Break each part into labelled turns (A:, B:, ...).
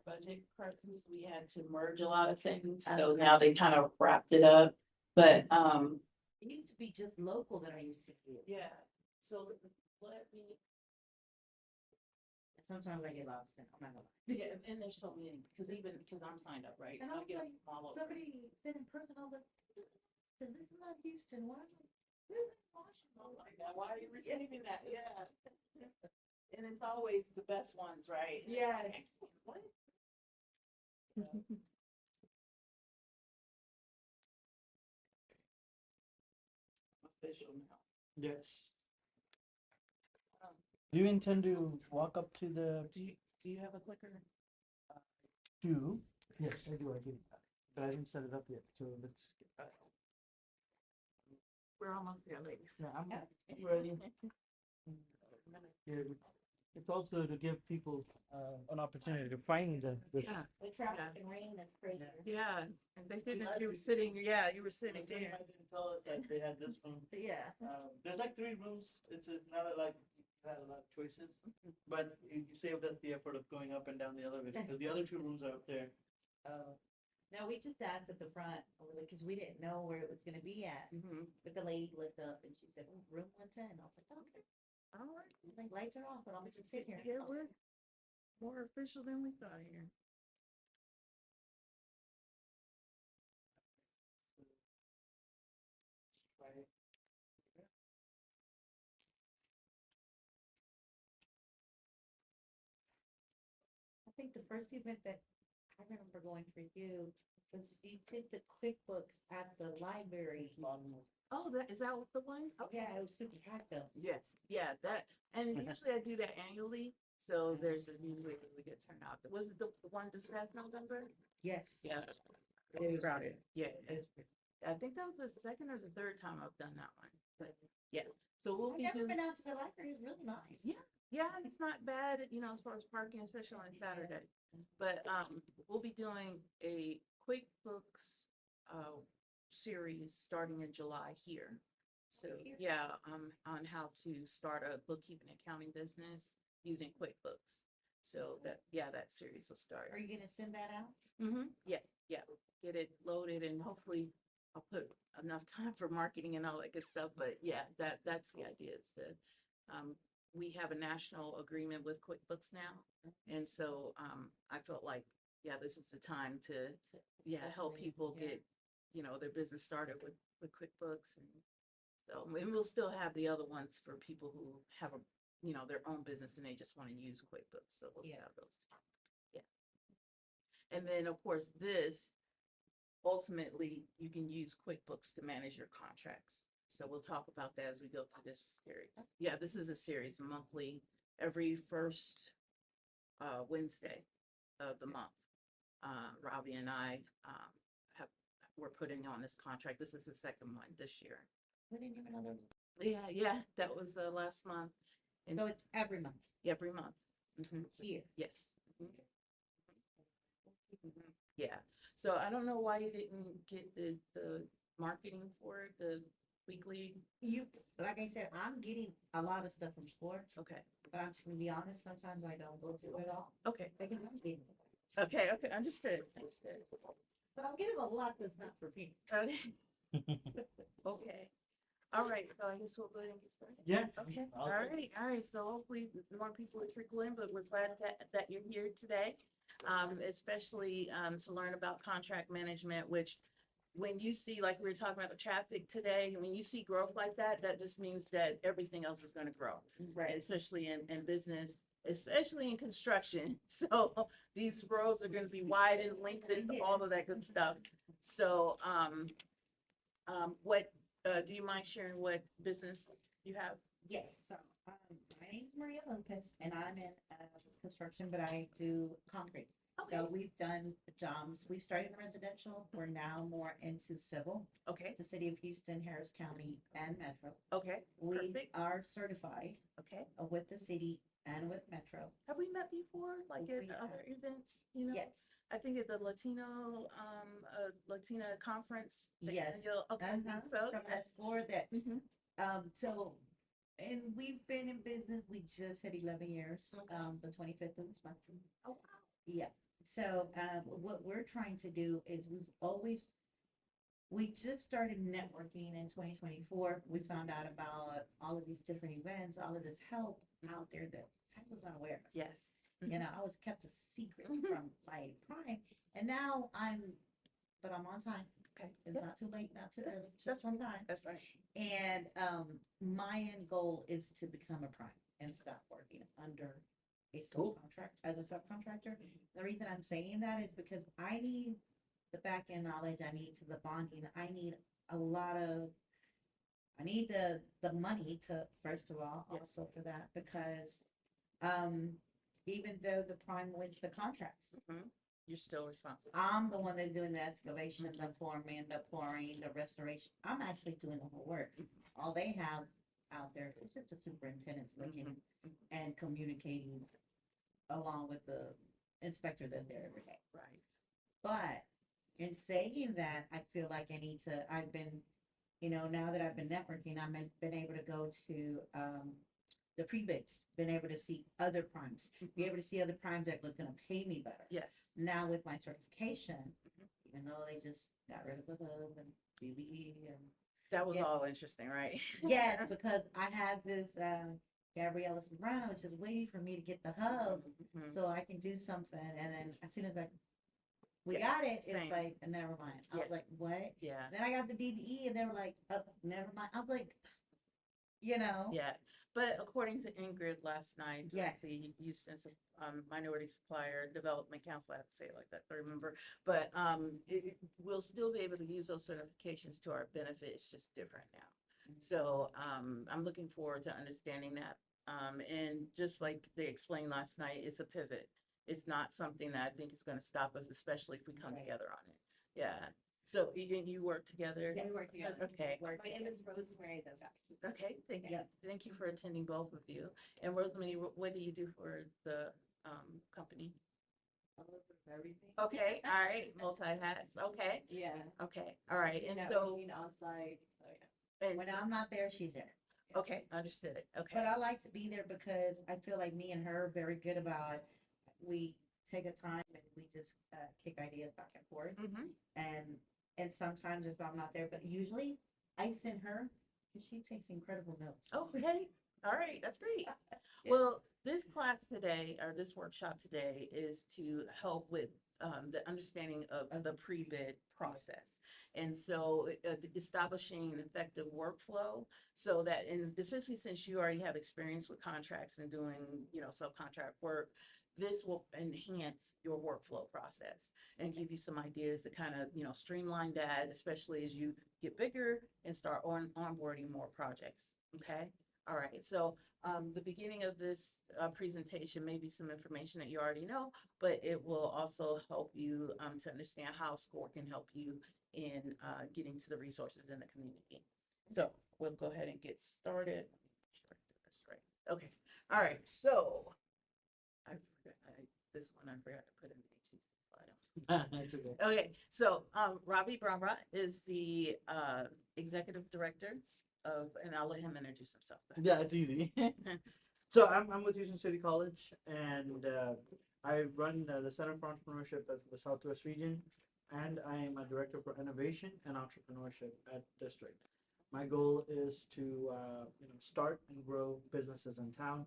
A: budget crisis, we had to merge a lot of things, so now they kind of wrapped it up. But,
B: It used to be just local that I used to do.
A: yeah, so let me,
B: Sometimes I get lost in, I'm not gonna lie.
A: yeah, and there's so many, because I'm signed up, right?
B: And I
A: I
B: was
A: get
B: like,
A: them all over.
B: somebody said in person, I was like, this is not Houston, why? This is Washington.
A: Oh my God, why are you receiving that? Yeah. And it's always the best ones, right?
B: Yes.
A: What? Official now.
C: Yes.
A: Um,
C: Do you intend to walk up to the
A: do you have a clicker?
C: queue? Yes, I do, but I didn't set it up yet, so let's.
A: We're almost there, ladies.
C: Yeah, I'm ready. Yeah, it's also to give people an opportunity to find this.
A: Yeah.
B: The traffic and rain is crazy.
A: Yeah, and they said that you were sitting, yeah, you were sitting
C: Some
A: there.
C: guys didn't tell us that they had this room.
B: Yeah.
C: There's like 3 rooms. It's not like you had a lot of choices, but you save us the effort of going up and down the elevator because the other 2 rooms are up there.
B: No, we just asked at the front, because we didn't know where it was gonna be at. But the lady looked up and she said, oh, room 110. I was like, okay.
A: All right.
B: I was like, lights are off, but I'm just sit here.
A: Yeah, we're more official than we thought here.
B: I think the first event that I remember going for you was you did the QuickBooks at the library.
A: Oh, is that what the one? Okay.
B: Yeah, it was super packed though.
A: Yes, yeah, that, and usually I do that annually, so there's usually a really good turnout. Was it the one this past November?
B: Yes.
A: Yeah.
B: It was crowded.
A: Yeah,
B: It was
A: I think that was the second or the third time I've done that one, but yeah, so we'll
B: I've
A: be
B: never
A: doing.
B: been out to the library. It's really nice.
A: Yeah, yeah, it's not bad, as far as parking, especially on Saturday. But we'll be doing a QuickBooks series starting in July here. So yeah, on how to start a bookkeeping accounting business using QuickBooks. So that series will start.
B: Are you gonna send that out?
A: Yeah, yeah. Get it loaded and hopefully I'll put enough time for marketing and all that good stuff. But yeah, that's the idea is that we have a national agreement with QuickBooks now. And so I felt like, yeah, this is the time to help people get, their business started with QuickBooks. And so and we'll still have the other ones for people who have their own business and they just want to use QuickBooks. So we'll still have those too. Yeah. And then of course this ultimately you can use QuickBooks to manage your contracts. So we'll talk about that as we go through this series. Yeah, this is a series monthly, every first Wednesday of the month. Robbie and I we're putting on this contract. This is the second one this year.
B: We didn't give another.
A: Yeah, that was last month. And
B: So it's every month
A: every month.
B: here.
A: Yes. Yeah. So I don't know why you didn't get the marketing for it, the weekly.
B: Like I said, I'm getting a lot of stuff from sports,
A: Okay.
B: but I'm just gonna be honest, sometimes I don't go through it all
A: Okay.
B: because I'm getting.
A: Okay. Understood.
B: But I'm getting a lot that's not for me.
A: Okay. Okay. All right. So I guess we'll go ahead and get started.
C: Yeah.
A: Okay. All right. So hopefully more people will trickle in, but we're glad that you're here today, especially to learn about contract management, which when you see, like we were talking about the traffic today, when you see growth like that, that just means that everything else is going to grow,
B: Right.
A: especially in business, especially in construction. So these roads are going to be widened, lengthened, all of that good stuff. So what do you mind sharing what business you have?
B: Yes, so my name is Maria Lopez and I'm in construction, but I do concrete.
A: Okay.
B: So we've done jobs. We started in residential. We're now more into civil.
A: Okay.
B: The city of Houston, Harris County, and Metro.
A: Okay.
B: We
A: Perfect.
B: are certified
A: Okay.
B: With the city and with Metro.
A: Have we met before, like at other events?
B: Yes.
A: I think at the Latina conference.
B: Yes.
A: Okay. So
B: From that floor that.
A: Mhm.
B: So, and we've been in business. We just hit 11 years.
A: Okay.
B: The 25th of this month.
A: Oh wow.
B: Yeah. So, what we're trying to do is we just started networking in 2024. We found out about all of these different events, all of this help out there that I was unaware of.
A: Yes.
B: You know, I was kept a secret
A: Mhm.
B: from my prime, and now but I'm on time.
A: Okay.
B: It's
A: Yeah,
B: not too late, not too early, just on time.
A: that's right.
B: And my end goal is to become a prime and stop working under a
C: Cool.
B: subcontract as a subcontractor. The reason I'm saying that is because I need the back end knowledge. I need to the bonding. A lot of I need the money to first of all
A: Yes.
B: also for that because um even though the prime wins the contracts,
A: You're still responsible.
B: I'm the one that's doing the excavation, the forming, the pouring, the restoration. I'm actually doing the whole work. All they have out there is just a superintendent looking and communicating along with the inspector that's there every day.
A: Right.
B: But in saying that, I feel like I've been, now that I've been networking, been able to go to the pre-bids, been able to see other primes, be able to see other primes that was going to pay me better.
A: Yes.
B: Now with my certification, even though they just got rid of the hub and BBE and
A: That was
B: Yeah.
A: all interesting, right?
B: yes, because I had this Gabriella Sobrano was just waiting for me to get the hub
A: Mhm.
B: so I can do something, and then as soon as we
A: Yeah,
B: got it,
A: same.
B: it's like never mind. I was
A: Yeah.
B: like, what?
A: Yeah.
B: Then I got the DBE, and they were like, oh, never mind. I was like, you know,
A: Yeah. But according to Ingrid last night,
B: Yes.
A: the Houston Minority Supplier Development Council, I have to say it like that to remember, but we'll still be able to use those certifications to our benefit. It's just different now. So I'm looking forward to understanding that. And just like they explained last night, it's a pivot. It's not something that I think is going to stop us, especially if we come
B: Right.
A: together on it. Yeah. So you work together?
D: Yeah, we work together.
A: Okay.
D: My name is Rosemary Delgado.
A: Okay, thank you.
B: Yeah.
A: Thank you for attending both of you. And Rosemary, what do you do for the company?
D: A little bit of everything.
A: Okay, all right, multi hats. Okay,
D: Yeah.
A: okay, all right. And so,
D: Networking on site, so yeah.
A: and
B: when I'm not there, she's there.
A: okay, understood. Okay.
B: But I like to be there because I feel like me and her are very good about we take a time and we just kick ideas back and forth.
A: Mhm.
B: And sometimes if I'm not there, but usually I send her because she takes incredible notes.
A: Okay, all right, that's great.
B: Yes.
A: Well, this class today, or this workshop today, is to help with the understanding of the pre-bid process. And so establishing an effective workflow so that, and especially since you already have experience with contracts and doing, subcontract work, this will enhance your workflow process and give you some ideas to kind of, streamline that, especially as you get bigger and start onboarding more projects. Okay. All right. So the beginning of this presentation may be some information that you already know, but it will also help you to understand how SCORE can help you in getting to the resources in the community. So we'll go ahead and get started. Make sure I do this right. Okay. All right. So this one I forgot to put in the HTC slide.
C: It's okay.
A: Okay. So Robbie Brambra is the executive director and I'll let him introduce himself.
C: Yeah, it's easy. So I'm with Houston City College, and I run the Center for Entrepreneurship at the Southwest region, and I am a director for innovation and entrepreneurship at district. My goal is to start and grow businesses in town.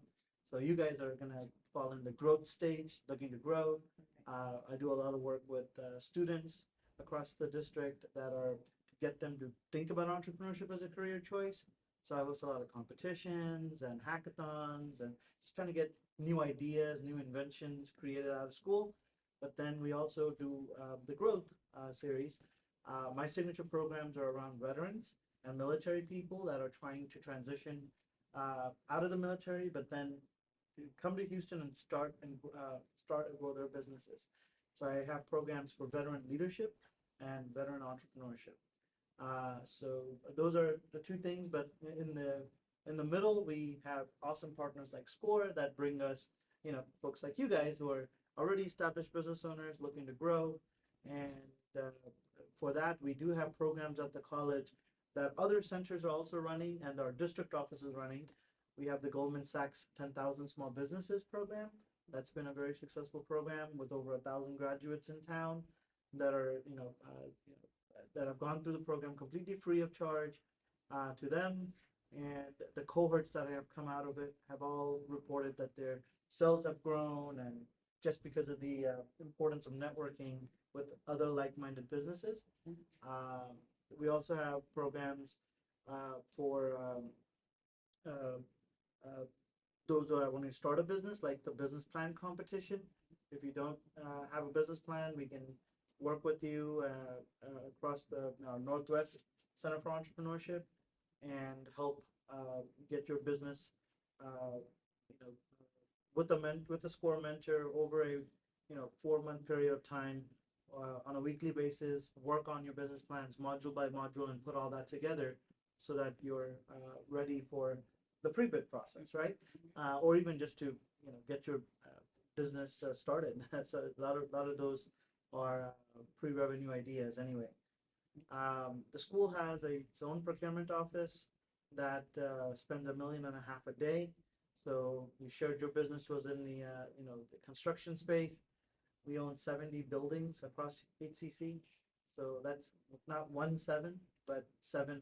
C: So you guys are gonna fall in the growth stage, looking to grow. I do a lot of work with students across the district that are to get them to think about entrepreneurship as a career choice. So I host a lot of competitions and hackathons and just trying to get new ideas, new inventions created out of school. But then we also do the growth series. My signature programs are around veterans and military people that are trying to transition out of the military, but then to come to Houston and start and grow their businesses. So I have programs for veteran leadership and veteran entrepreneurship. So those are the two things, but in the middle, we have awesome partners like SCORE that bring us, folks like you guys who are already established business owners looking to grow. And for that, we do have programs at the college that other centers are also running and our district office is running. We have the Goldman Sachs 10,000 Small Businesses program, That's been a very successful program with over 1,000 graduates in town that are, that have gone through the program completely free of charge to them. And the cohorts that have come out of it have all reported that their sales have grown, and just because of the importance of networking with other like-minded businesses. Um, we also have programs for uh, uh, those who want to start a business, like the business plan competition. If you don't have a business plan, we can work with you across the Northwest Center for Entrepreneurship and help get your business, you know, with a score mentor over a 4-month period of time on a weekly basis. Work on your business plans module by module and put all that together so that you're ready for the pre-bid process, right? Or even just to get your business started. So a lot of those are pre-revenue ideas anyway. The school has its own procurement office that spends $1.5 million a day. So you shared your business was in the construction space. We own 70 buildings across HCC. So that's not 17, but 70.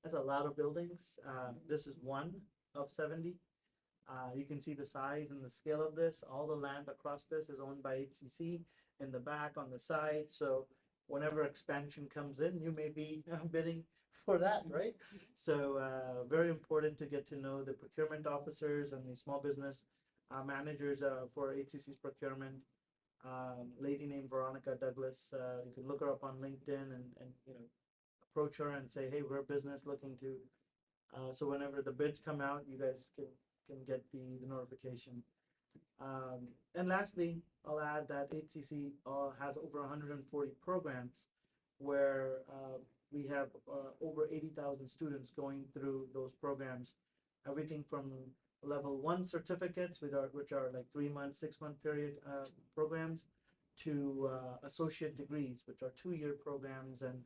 C: That's a lot of buildings. This is one of 70. You can see the size and the scale of this. All the land across this is owned by HCC in the back, on the side. So whenever expansion comes in, you may be bidding for that, right? So very important to get to know the procurement officers and the small business managers for HCC's procurement. Lady named Veronica Douglas. You can look her up on LinkedIn and approach her and say, hey, we're a business looking to. So whenever the bids come out, you guys can get the notification. And lastly, I'll add that HCC has over 140 programs where we have over 80,000 students going through those programs. Everything from level 1 certificates, which are like 3-month, 6-month period programs, to associate degrees, which are 2-year programs, and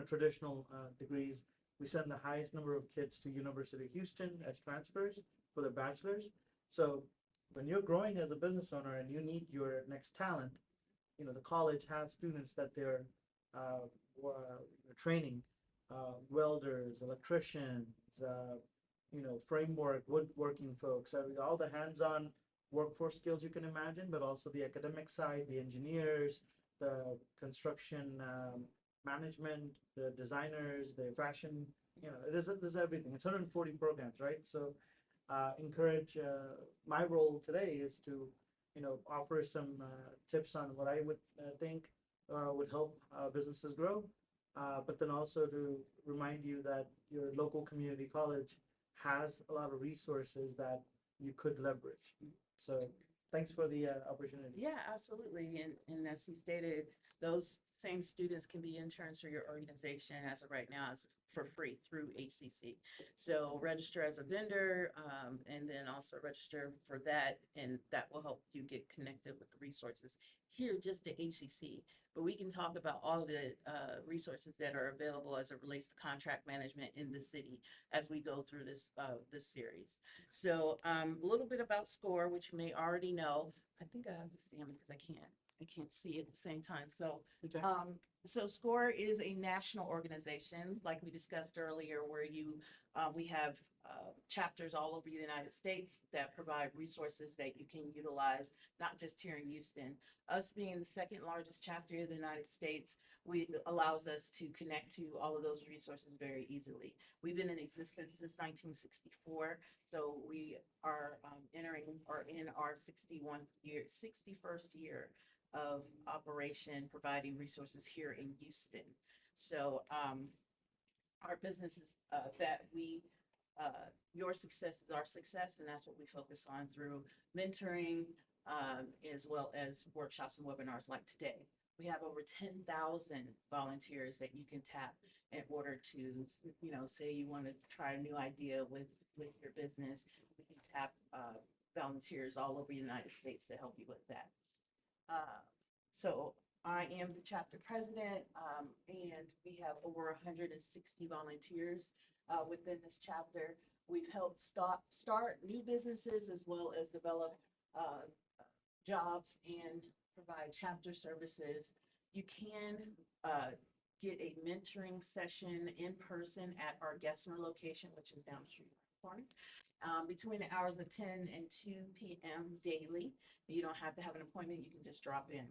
C: traditional degrees. We send the highest number of kids to University of Houston as transfers for their bachelor's. So when you're growing as a business owner and you need your next talent, the college has students that they're uh, training, welders, electricians, framework, woodworking folks, all the hands-on workforce skills you can imagine, but also the academic side, the engineers, the construction management, the designers, the fashion, there's everything. It's 140 programs, right? So encourage, my role today is to, offer some tips on what I would think would help businesses grow, but then also to remind you that your local community college has a lot of resources that you could leverage. So thanks for the opportunity.
A: Yeah, absolutely. And as he stated, those same students can be interns for your organization as of right now as for free through HCC. So register as a vendor, and then also register for that, and that will help you get connected with the resources here just at HCC. But we can talk about all the resources that are available as it relates to contract management in the city as we go through this series. So a little bit about SCORE, which you may already know. I think I have to stand because I can't see at the same time. So
C: Okay.
A: so SCORE is a national organization, like we discussed earlier, where we have chapters all over the United States that provide resources that you can utilize, not just here in Houston. Us being the second largest chapter in the United States, allows us to connect to all of those resources very easily. We've been in existence since 1964, so we are entering or in our 61st year of operation, providing resources here in Houston. So our businesses that your success is our success, and that's what we focus on through mentoring, as well as workshops and webinars like today. We have over 10,000 volunteers that you can tap in order to, say you want to try a new idea with your business. We can tap volunteers all over the United States to help you with that. So I am the chapter president, and we have over 160 volunteers within this chapter. We've helped start new businesses as well as develop uh, jobs and provide chapter services. You can uh, get a mentoring session in person at our Gessner location, which is down the street from between the hours of 10 and 2 p.m. daily. You don't have to have an appointment, you can just drop in.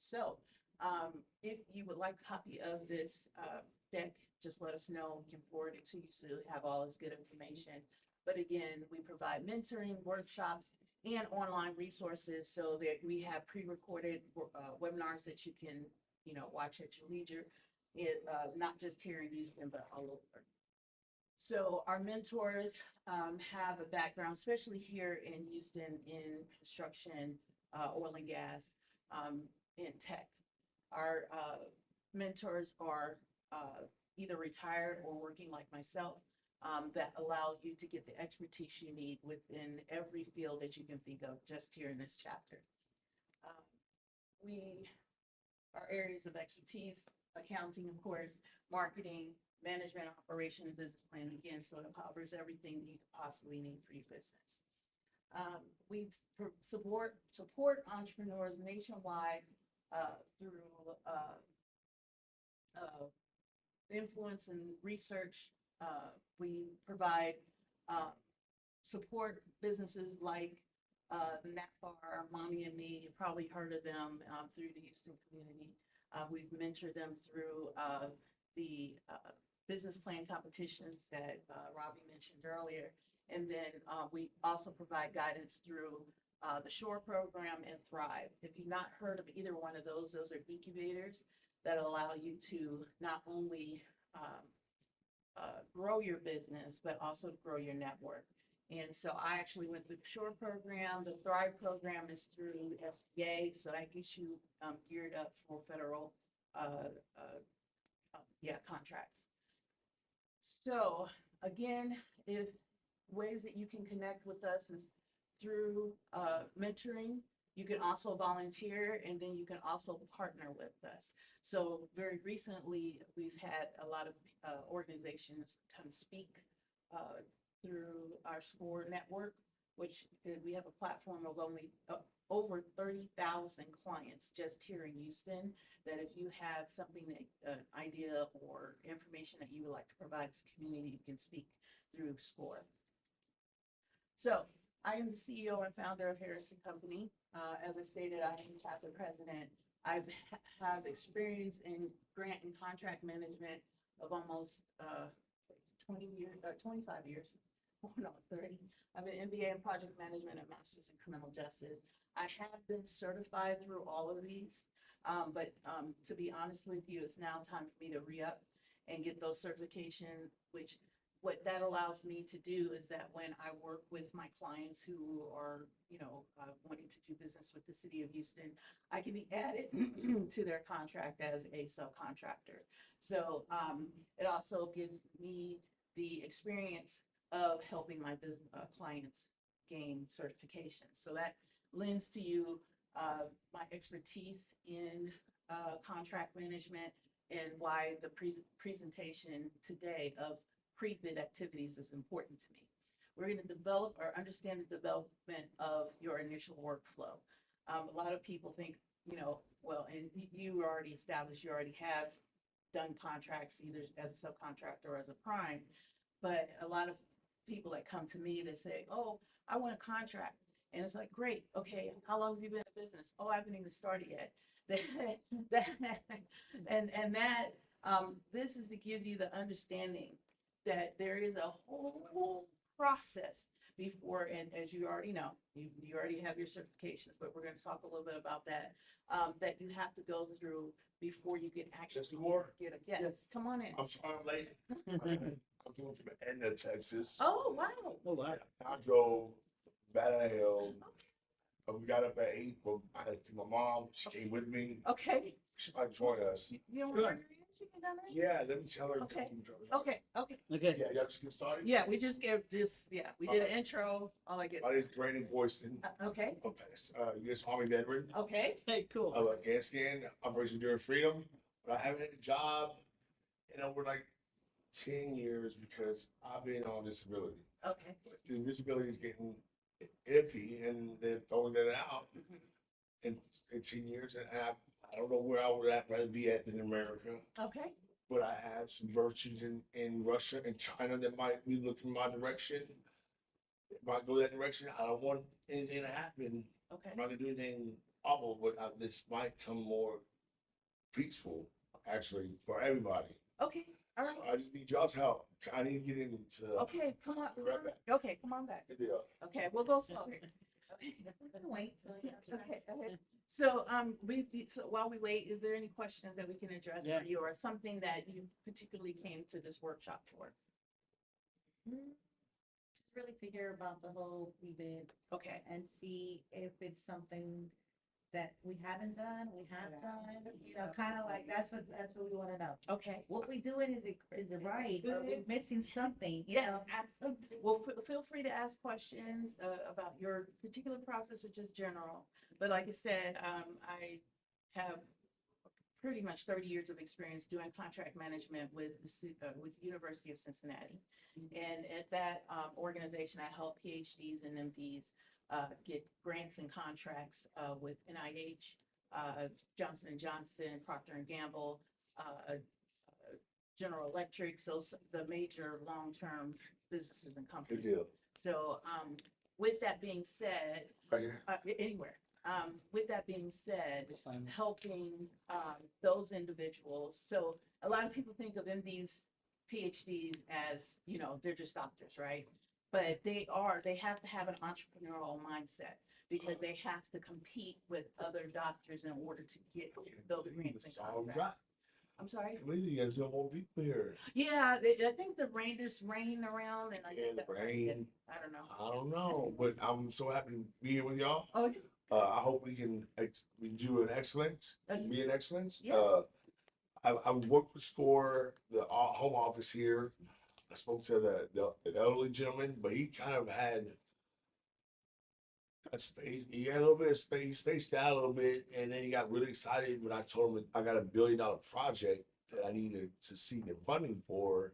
A: So if you would like a copy of this deck, just let us know. We can forward it to you so you have all this good information. But again, we provide mentoring, workshops, and online resources so that we have pre-recorded webinars that you can, watch at your leisure, not just here in Houston, but all over. So our mentors have a background, especially here in Houston, in construction, oil and gas, in tech. Our mentors are either retired or working like myself, that allow you to get the expertise you need within every field that you can think of just here in this chapter. Um, our areas of expertise, accounting, of course, marketing, management, operation, and business planning, again, so it covers everything you could possibly need for your business. We support entrepreneurs nationwide through influence and research. We provide support businesses like NAPAR, Mommy and Me. You've probably heard of them through the Houston community. We've mentored them through the business plan competitions that Robbie mentioned earlier. And then we also provide guidance through the SHORE program and Thrive. If you've not heard of either one of those are incubators that allow you to not only grow your business, but also grow your network. And so I actually went through the SHORE program. The Thrive program is through SBA, so that gets you geared up for federal contracts. So again, if ways that you can connect with us is through mentoring. You can also volunteer, and then you can also partner with us. So very recently, we've had a lot of organizations come speak through our SCORE network, which we have a platform of only over 30,000 clients just here in Houston, that if you have something that idea or information that you would like to provide to the community, you can speak through SCORE. So I am the CEO and founder of Harrison Company. As I stated, I am chapter president. I have experience in grant and contract management of almost 20 years, 25 years, no, 30. I have an MBA in project management and master's in criminal justice. I have been certified through all of these, but to be honest with you, it's now time for me to re-up and get those certifications, which what that allows me to do is that when I work with my clients who are, wanting to do business with the city of Houston, I can be added to their contract as a subcontractor. So it also gives me the experience of helping my business clients gain certification. So that lends to you my expertise in contract management and why the presentation today of pre-bid activities is important to me. We're going to develop or understand the development of your initial workflow. A lot of people think, well, and you already established, you already have done contracts either as a subcontractor or as a prime, but a lot of people that come to me, they say, oh, I want a contract. And it's like, great, okay, how long have you been in business? Oh, I haven't even started yet. This is to give you the understanding that there is a whole process before, and as you already know, you already have your certifications, but we're going to talk a little bit about that, that you have to go through before you can actually get a yes. Come on in.
E: I'm sorry I'm late. I'm coming from the end of Texas.
A: Oh, wow.
C: Oh, wow.
E: I drove Battle Hill. We got up at 8, but I had to see my mom. She came with me.
A: Okay.
E: She might join us.
A: You don't want to
E: Yeah, let me tell her.
A: Okay.
E: Okay.
A: Okay.
C: Okay.
E: Yeah, y'all just get started?
A: Yeah, we just gave this, we did an intro, all I get.
E: My name is Brandon Boyston.
A: Okay,
E: U.S. Army veteran
A: okay,
C: Hey, cool.
E: of Afghanistan, Operation Enduring Freedom. But I haven't had a job in over like 10 years because I've been on disability.
A: okay.
E: But the disability is getting iffy, and then throwing it out
A: Mhm.
E: in 10 years, and I don't know where I would rather be at than America.
A: Okay,
E: But I have some virtues in Russia and China that might be looking my direction. If I go that direction, I don't want anything to happen.
A: okay,
E: I'm not gonna do anything awful, but this might come more peaceful, actually, for everybody.
A: okay, all
E: So
A: right.
E: I just need y'all's help. I need to get into.
A: Okay, come on,
E: Be right back.
A: okay, come on back.
E: Good deal.
A: Okay, we'll go slow here. Okay.
B: We can wait till you
A: Okay, okay. So, so while we wait, is there any questions that we can address
C: Yeah.
A: for you or something that you particularly came to this workshop for?
B: just really to hear about the whole event
A: Okay,
B: and see if it's something that we haven't done, we have done, kind of like that's what we want to know.
A: okay.
B: What we doing, is it right? Are we missing something? You
A: Yes,
B: know?
A: absolutely. Well, feel free to ask questions about your particular process or just general. But like I said, I have pretty much 30 years of experience doing contract management with with the University of Cincinnati. And at that organization, I help PhDs and MDs get grants and contracts with NIH, Johnson and Johnson, Procter and Gamble, General Electric, so the major long-term businesses and
E: Good
A: companies.
E: deal.
A: So with that being said,
E: Right here.
A: anywhere. With that being said,
C: Assignment.
A: helping those individuals. So a lot of people think of MDs, PhDs as, they're just doctors, right? But they have to have an entrepreneurial mindset because they have to compete with other doctors in order to get those grants and
E: All right.
A: contracts. I'm sorry?
E: I believe you guys have more people here.
A: Yeah, I think there's rain around and I
E: Yeah,
A: think
E: the
A: that might be it.
E: rain.
A: I don't know.
E: I don't know, but I'm so happy to be here with y'all.
A: Oh,
E: I hope we can we do an excellence, be an excellence.
A: Yeah.
E: I worked for the home office here. I spoke to the elderly gentleman, but he kind of had a space. He had a little bit of space, he spaced out a little bit, and then he got really excited when I told him I got $1 billion project that I needed to see the funding for.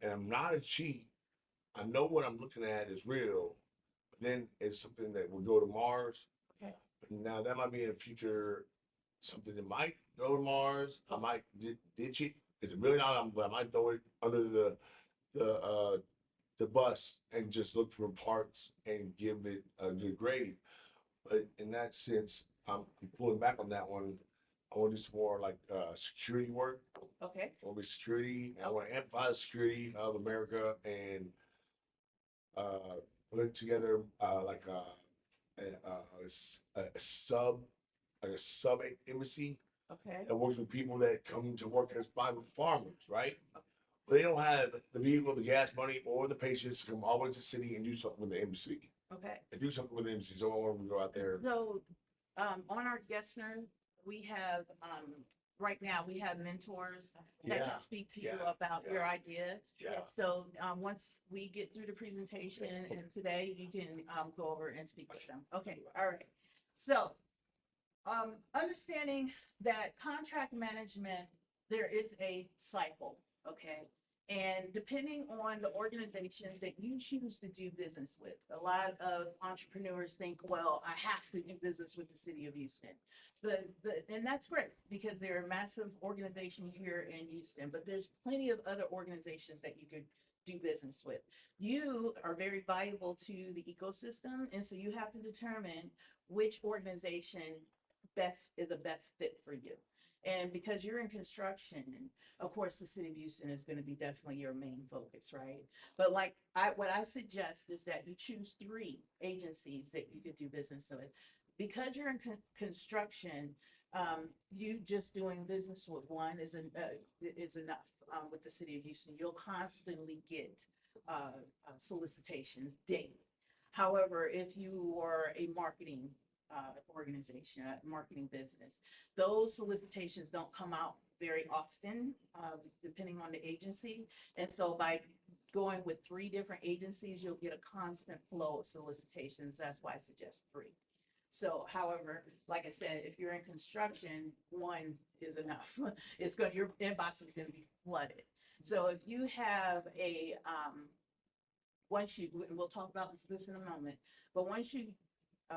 E: And I'm not a cheat. I know what I'm looking at is real, but then it's something that will go to Mars.
A: Okay.
E: Now that might be in the future something that might go to Mars. I might ditch it. It's $1 billion, but I might throw it under the uh the bus and just look for parts and give it a good grade. But in that sense, I'm pulling back on that one. I want to do some more like security work.
A: Okay.
E: I want to be security. I want to amplify the security of America and uh, put together like a sub embassy
A: Okay.
E: that works with people that come to work as farmers, right? But they don't have the vehicle, the gas money, or the patience to come all the way to the city and do something with the embassy.
A: Okay.
E: And do something with the embassy. So I want to go out there.
A: So, on our guest nerd, we have, right now, we have mentors that
E: Yeah,
A: can speak to you
E: yeah,
A: about your idea.
E: Yeah.
A: And so, once we get through the presentation and today, you can, go over and speak with them. Okay, all right. So, understanding that contract management, there is a cycle, okay? And depending on the organization that you choose to do business with, a lot of entrepreneurs think, well, I have to do business with the city of Houston. And that's great because they're a massive organization here in Houston, but there's plenty of other organizations that you could do business with. You are very valuable to the ecosystem, and so you have to determine which organization is a best fit for you. And because you're in construction, of course, the city of Houston is going to be definitely your main focus, right? But what I suggest is that you choose 3 agencies that you could do business with. Because you're in construction, you just doing business with one is enough. With the city of Houston, you'll constantly get solicitations daily. However, if you are a marketing organization, a marketing business, those solicitations don't come out very often, depending on the agency. And so by going with 3 different agencies, you'll get a constant flow of solicitations. That's why I suggest 3. So, however, like I said, if you're in construction, 1 is enough. Your inbox is going to be flooded. So if you have once you, and we'll talk about this in a moment, but once you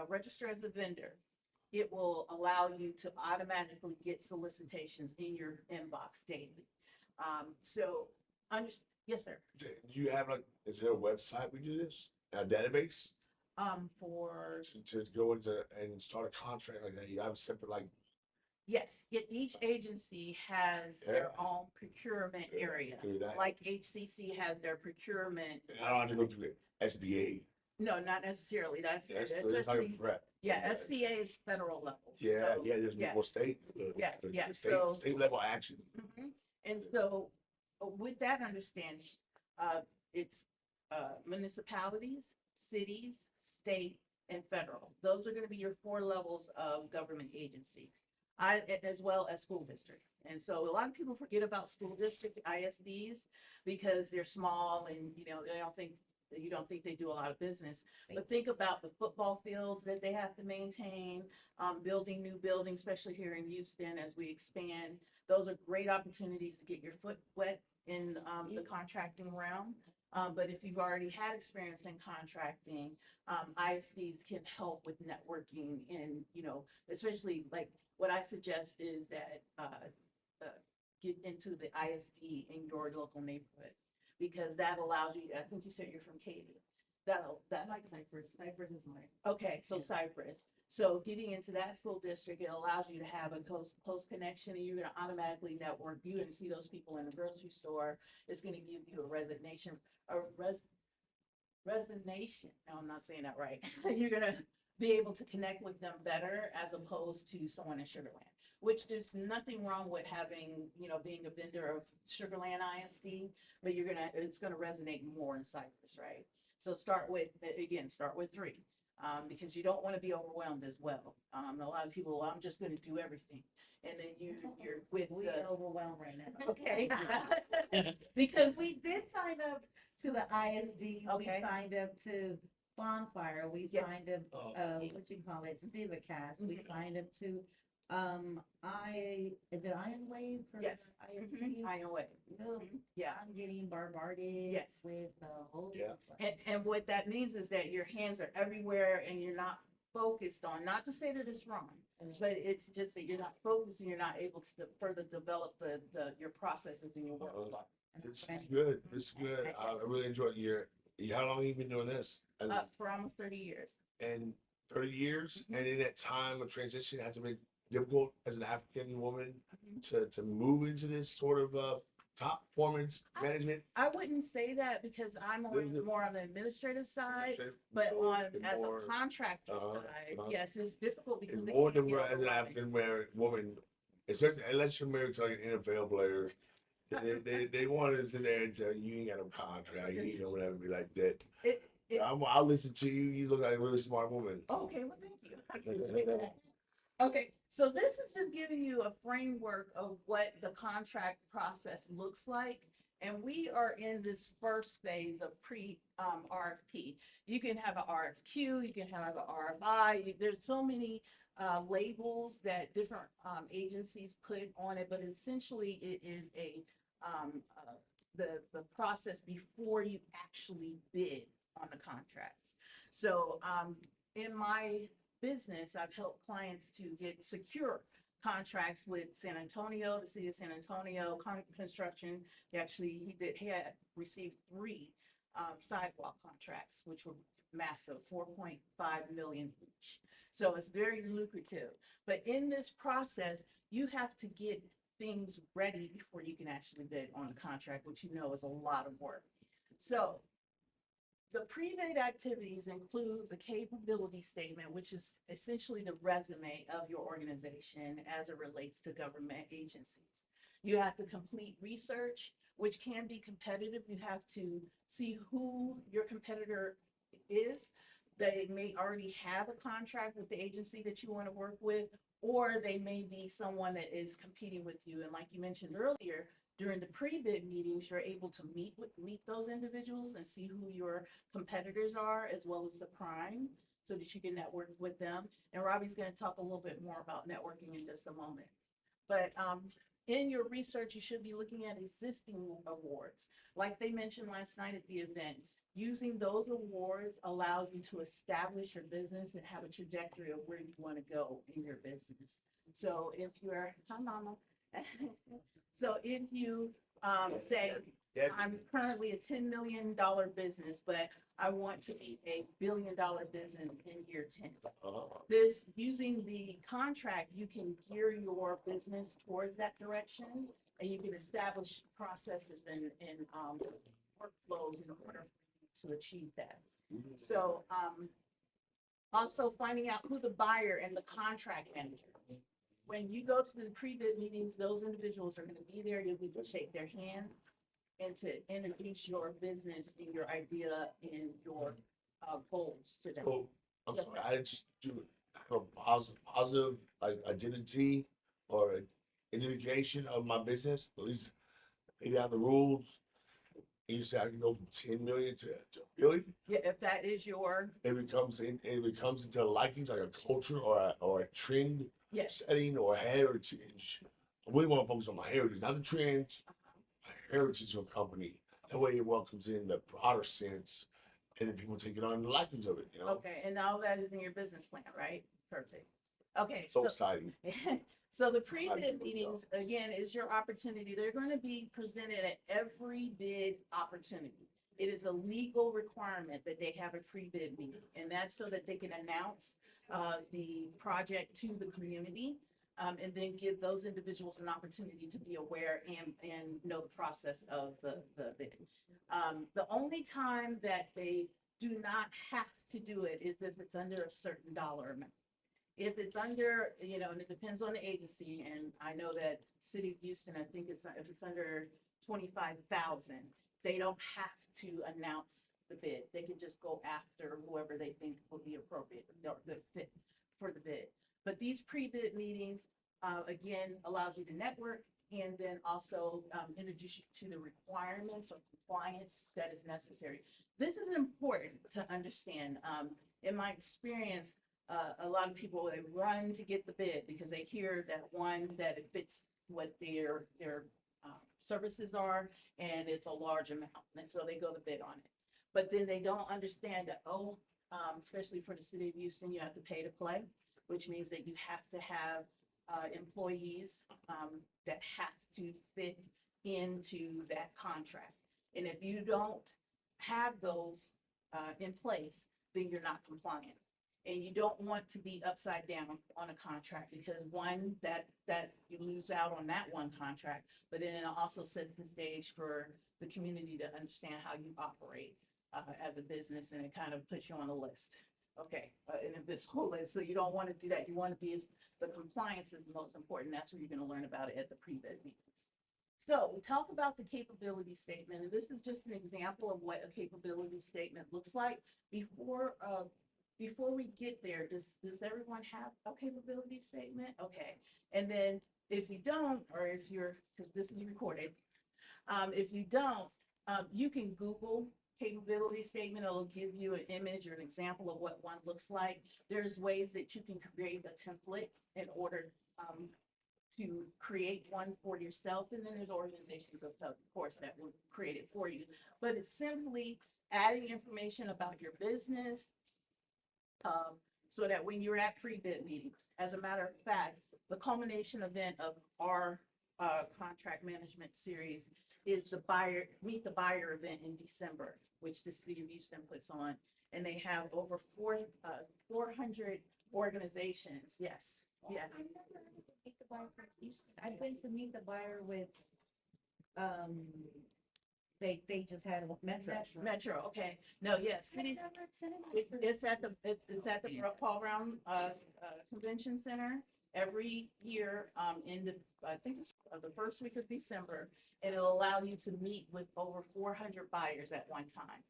A: register as a vendor, it will allow you to automatically get solicitations in your inbox daily. So, under, yes, sir.
E: Do you have like, is there a website we do this? A database
A: For,
E: to go into and start a contract like that? You have a separate like,
A: yes, each agency has their own procurement area.
E: do that.
A: Like HCC has their procurement.
E: I don't have to go through the SBA.
A: No, not necessarily. That's
E: That's like a
A: especially,
E: threat.
A: yeah, SBA is federal level.
E: Yeah,
A: So,
E: yeah, there's
A: yeah.
E: more state.
A: Yes, yeah,
E: State,
A: so-
E: state level action.
A: Mhm. And so with that understanding, it's municipalities, cities, state, and federal. Those are going to be your 4 levels of government agencies, as well as school districts. And so a lot of people forget about school district ISDs because they're small and, you know, you don't think they do a lot of business. But think about the football fields that they have to maintain, building new buildings, especially here in Houston as we expand. Those are great opportunities to get your foot wet in the contracting realm. But if you've already had experience in contracting, ISDs can help with networking and, you know, especially like what I suggest is that get into the ISD in your local neighborhood because that allows you, I think you said you're from Katy. That
D: I like Cypress. Cypress is mine.
A: okay, so Cypress. So getting into that school district, it allows you to have a close connection and you're going to automatically network. You're going to see those people in the grocery store. It's going to give you a resignation. No, I'm not saying that right. You're going to be able to connect with them better as opposed to someone in Sugarland, which there's nothing wrong with having, you know, being a vendor of Sugarland ISD, but it's going to resonate more in Cypress, right? So start with 3, because you don't want to be overwhelmed as well. A lot of people, well, I'm just going to do everything. And then you're with
B: We're overwhelmed right now.
A: okay.
B: Because we did sign up to the ISD, we
A: Okay.
B: signed up to Bonfire, we
A: Yeah.
B: signed up, what you call it, Civicast, we
A: Mhm.
B: signed up to, is it Iron Wave for
A: Yes.
B: ISD?
A: IOA.
B: Look,
A: Yeah.
B: I'm getting bombarded
A: Yes.
B: with the whole.
E: Yeah.
A: And what that means is that your hands are everywhere and you're not focused on, not to say that it's wrong, but it's just that you're not focused and you're not able to further develop your processes and your workflow.
E: This is good. This is good. I really enjoyed how long have you been doing this?
A: For almost 30 years.
E: And 30 years, and in that time of transition, it has been difficult as an African woman to move into this sort of top performance management.
A: I wouldn't say that because I'm more on the administrative side, but
E: So
A: as
E: more,
A: a contractor side, yes, it's difficult because
E: it's
A: it
E: more
A: can
E: than
A: be
E: as an
A: overwhelming.
E: African woman, especially unless you're married to like an NFL player. They want to sit there and tell you you ain't got no contract, you ain't gonna ever be like that. I'll listen to you. You look like a really smart woman.
A: Okay, well, thank you. I appreciate that. Okay, so this is just giving you a framework of what the contract process looks like. And we are in this first phase of RFP. You can have an RFQ, you can have an RFI. There's so many labels that different agencies put on it, but essentially it is the process before you actually bid on the contracts. So in my business, I've helped clients to secure contracts with San Antonio, the city of San Antonio, construction. He had received 3 sidewalk contracts, which were massive, 4.5 million each. So it's very lucrative. But in this process, you have to get things ready before you can actually bid on the contract, which you know is a lot of work. So the pre-bid activities include the capability statement, which is essentially the resume of your organization as it relates to government agencies. You have to complete research, which can be competitive. You have to see who your competitor is. They may already have a contract with the agency that you want to work with, or they may be someone that is competing with you. And like you mentioned earlier, during the pre-bid meetings, you're able to meet those individuals and see who your competitors are, as well as the prime, so that you can network with them. And Robbie's going to talk a little bit more about networking in just a moment. But in your research, you should be looking at existing awards. Like they mentioned last night at the event, using those awards allows you to establish your business and have a trajectory of where you want to go in your business. So if you're, hi mama. So if you say,
E: Yeah,
A: I'm currently a $10 million business, but I want to be a $1 billion business in year 10. This, using the contract, you can gear your business towards that direction, and you can establish processes and workflows in order to achieve that. So also finding out who the buyer and the contract manager. When you go to the pre-bid meetings, those individuals are going to be there. You'll get to shake their hand and to introduce your business and your idea and your goals to them.
E: So, I'm
A: Yes,
E: sorry,
A: sir.
E: I just do have a positive like identity or indication of my business, at least maybe out the rules. And you say I can go from 10 million to a billion.
A: Yeah, if that is your,
E: It becomes into likings like a culture or a trend
A: yes.
E: setting or heritage. I really want to focus on my heritage, not the trends, my heritage of a company. That way it welcomes in the broader sense and then people take it on the likings of it, you know?
A: Okay, and all that is in your business plan, right? Perfect. Okay,
E: So
A: so
E: exciting.
A: so the pre-bid meetings, again, is your opportunity. They're going to be presented at every bid opportunity. It is a legal requirement that they have a pre-bid meeting, and that's so that they can announce the project to the community, and then give those individuals an opportunity to be aware and know the process of the bid. The only time that they do not have to do it is if it's under a certain dollar amount. If it's under, and it depends on the agency, and I know that City of Houston, I think if it's under 25,000, they don't have to announce the bid. They can just go after whoever they think will be appropriate, or the fit for the bid. But these pre-bid meetings, again, allows you to network and then also introduce you to the requirements or compliance that is necessary. This is important to understand. In my experience, a lot of people, they run to get the bid because they hear that it fits what their services are, and it's a large amount, and so they go to bid on it. But then they don't understand that, especially for the City of Houston, you have to pay to play, which means that you have to have employees that have to fit into that contract. And if you don't have those in place, then you're not compliant. And you don't want to be upside down on a contract, because one, that you lose out on that one contract, but then it also sets the stage for the community to understand how you operate as a business, and it kind of puts you on a list. Okay, and if this whole list, so you don't want to do that. You want to be the compliance is the most important. That's where you're going to learn about it at the pre-bid meetings. So we talk about the capability statement, and this is just an example of what a capability statement looks like. Before we get there, does everyone have a capability statement? Okay, and then if you don't, or if you're, because this is recorded, if you don't, you can Google capability statement. It'll give you an image or an example of what one looks like. There's ways that you can create a template in order to create one for yourself, and then there's organizations, of course, that will create it for you. But it's simply adding information about your business, so that when you're at pre-bid meetings, as a matter of fact, the culmination event of our contract management series is the Meet the Buyer event in December, which the City of Houston puts on, and they have over 400 organizations. Yes, yeah.
B: I've never heard of Meet the Buyer from Houston. I've been to Meet the Buyer with, they just had it with Metro.
A: Metro, okay. No, yes,
B: I've
A: City.
B: never attended
A: It's at the Paul Brown Convention Center every year in I think it's the first week of December, and it'll allow you to meet with over 400 buyers at one time.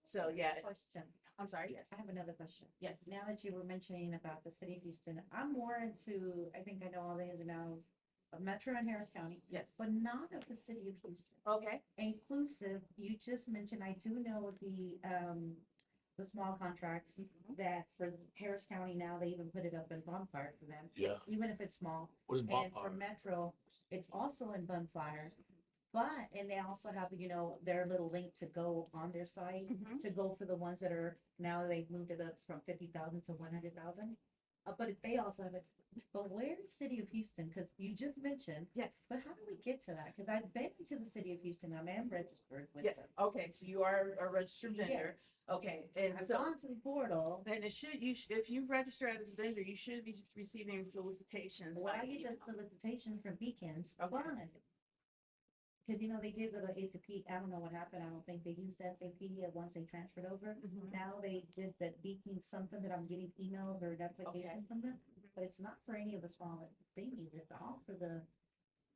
A: So yeah,
B: Question.
A: I'm sorry. Yes.
B: I have another question.
A: Yes.
B: Now that you were mentioning about the City of Houston, I'm more into, I think I know all the ins and outs of Metro and Harris County,
A: Yes.
B: but not of the City of Houston.
A: Okay.
B: Inclusive, you just mentioned, I do know the small contracts that for Harris County now, they even put it up in bonfire for them.
E: Yeah.
B: Even if it's small.
E: What is
B: And for
E: bonfire?
B: Metro, It's also in Bunfire, but, and they also have, you know, their little link to go on their site,
A: Mhm.
B: to go for the ones that are, now they've moved it up from 50,000 to 100,000. But they also have it, but where is City of Houston? Because you just mentioned,
A: Yes.
B: but how do we get to that? Because I've been to the City of Houston, I am registered with
A: Yes,
B: them.
A: okay, so you are a registered vendor,
B: Yes.
A: okay, and
B: I've
A: so,
B: gone to the portal.
A: then it should, if you register as a vendor, you should be receiving solicitations.
B: Well,
A: by
B: I get
A: email.
B: the solicitation from Beacons,
A: Okay.
B: fine. Because, you know, they did go to ACP, I don't know what happened, I don't think they used SAP once they transferred over.
A: Mhm.
B: Now they did that Beacon something that I'm getting emails or notifications from them, but it's not for any of the smaller thingies, it's all for the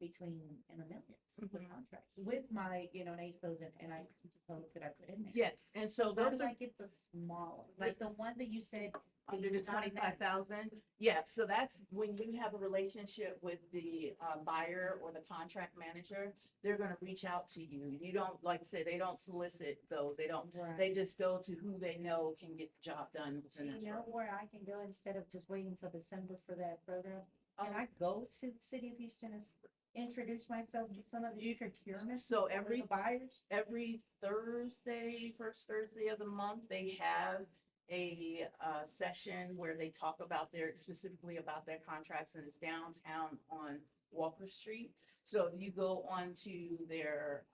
B: between in the millions, the
A: Mhm.
B: contracts, with my, you know, NACE codes and I codes that I put in there.
A: Yes, and so
B: How
A: those
B: do
A: are
B: I get the small, like the one that you said?
A: under the 25,000. Yeah, so that's when you have a relationship with the buyer or the contract manager, they're gonna reach out to you. You don't, like I said, they don't solicit those, they don't,
B: Right.
A: they just go to who they know can get the job done
B: Do
A: within
B: you
A: that
B: know
A: program.
B: where I can go instead of just waiting until December for that program? Can
A: Um,
B: I go to the City of Houston and introduce myself to some of the
A: You-
B: procurement?
A: so
B: or
A: every-
B: the buyers?
A: Every Thursday, first Thursday of the month, they have a session where they talk about specifically about their contracts, and it's downtown on Walker Street. So if you go onto their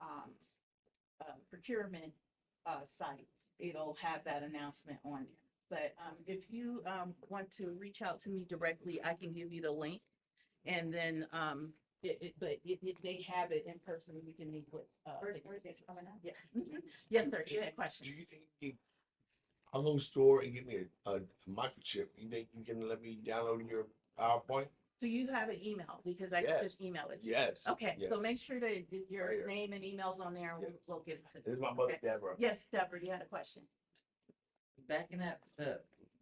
A: procurement site, it'll have that announcement on there. But if you want to reach out to me directly, I can give you the link, and then they have it in person. We can meet with.
B: First Thursday's coming up.
A: Yeah. Mhm. Yes, sir. You had a question.
E: Do you think you can, I'll go store and get me a microchip? You think you can let me download your PowerPoint?
A: So you have an email, because I can
E: Yes.
A: just email it.
E: Yes.
A: Okay,
E: yes.
A: so make sure that your
E: Right here.
A: name and email's on there, and
E: Yes.
A: we'll get it to
E: This is
A: you.
E: my mother,
A: Okay.
E: Deborah.
A: Yes, Deborah, you had a question.
F: Backing up,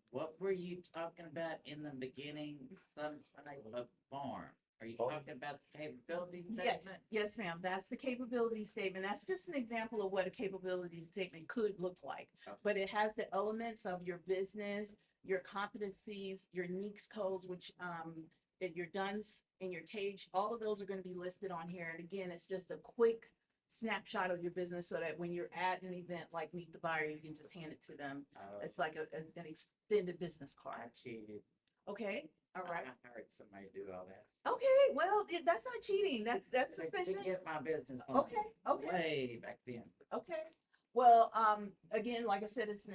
F: what were you talking about in the beginning, some type of farm? Are you
E: Oh.
F: talking about the capability
A: Yes,
F: statement?
A: yes, ma'am. That's the capability statement. That's just an example of what a capability statement could look like.
F: Okay.
A: But it has the elements of your business, your competencies, your NEEX codes, which if you're done in your cage, all of those are going to be listed on here. And again, it's just a quick snapshot of your business so that when you're at an event like Meet the Buyer, you can just hand it to them. It's like an extended business
F: I
A: card.
F: cheated.
A: Okay, all right.
F: I heard somebody do all that.
A: Okay, well, that's not cheating. That's
F: To
A: sufficient.
F: get my business on.
A: Okay, okay.
F: Way back then.
A: Okay. Well, again, like I said, it's an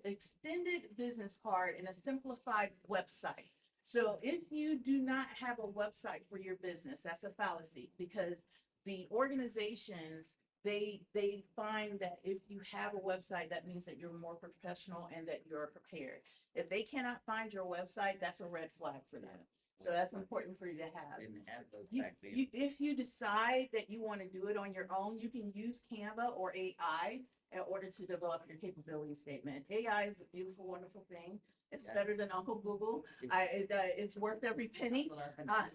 A: extended business card and a simplified website. So if you do not have a website for your business, that's a fallacy, because the organizations, they find that if you have a website, that means that you're more professional and that you're prepared. If they cannot find your website, that's a red flag for them. So that's important for you to have.
F: Didn't have those
A: You,
F: back then.
A: if you decide that you want to do it on your own, you can use Canva or AI in order to develop your capability statement. AI is a beautiful, wonderful thing. It's
F: Yeah.
A: better than Uncle Google. It's worth every penny.
F: I